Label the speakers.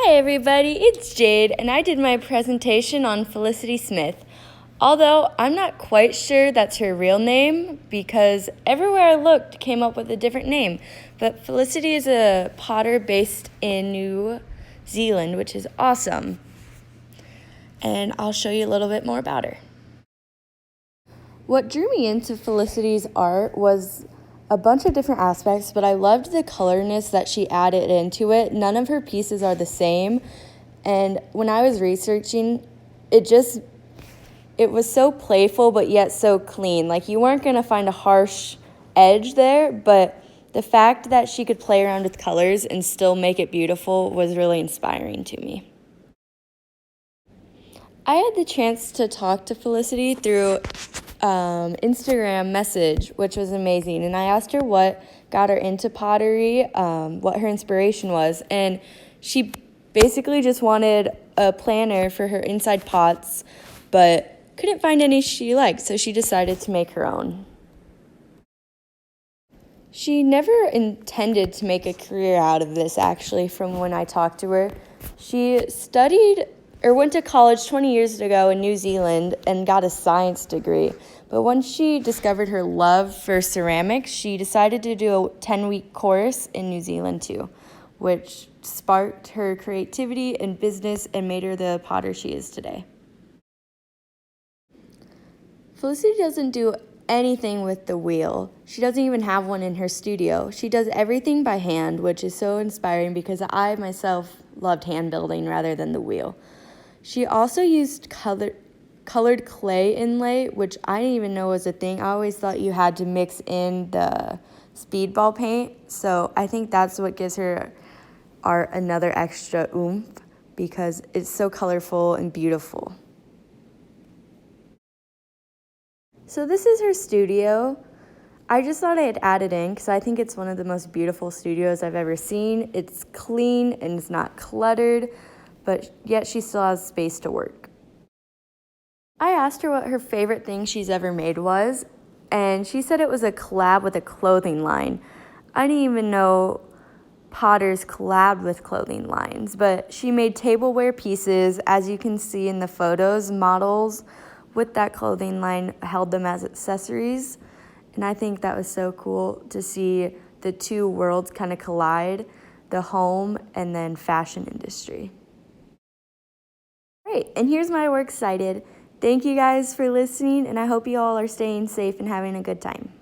Speaker 1: Hi everybody, it's Jade, and I did my presentation on Felicity Smith. Although I'm not quite sure that's her real name because everywhere I looked came up with a different name. But Felicity is a potter based in New Zealand, which is awesome. And I'll show you a little bit more about her. What drew me into Felicity's art was a bunch of different aspects, but I loved the colorness that she added into it. None of her pieces are the same. And when I was researching, it was so playful, but yet so clean. Like, you weren't going to find a harsh edge there, but the fact that she could play around with colors and still make it beautiful was really inspiring to me. I had the chance to talk to Felicity through Instagram message, which was amazing. And I asked her what got her into pottery, what her inspiration was. And she basically just wanted a planner for her inside pots, but couldn't find any she liked, so she decided to make her own. She never intended to make a career out of this, actually, from when I talked to her. She went to college 20 years ago in New Zealand and got a science degree. But once she discovered her love for ceramics, she decided to do a 10-week course in New Zealand too, which sparked her creativity and business and made her the potter she is today. Felicity doesn't do anything with the wheel. She doesn't even have one in her studio. She does everything by hand, which is so inspiring because I myself loved hand building rather than the wheel. She also used colored clay inlay, which I didn't even know was a thing. I always thought you had to mix in the speedball paint. So I think that's what gives her art another extra oomph because it's so colorful and beautiful. So this is her studio. I just thought I'd add it in because I think it's one of the most beautiful studios I've ever seen. It's clean and it's not cluttered, but yet she still has space to work. I asked her what her favorite thing she's ever made was, and she said it was a collab with a clothing line. I didn't even know potters collabed with clothing lines, but she made tableware pieces. As you can see in the photos, models with that clothing line held them as accessories, and I think that was so cool to see the two worlds kind of collide, the home and then fashion industry. Great, and here's my works cited. Thank you guys for listening, and I hope you all are staying safe and having a good time.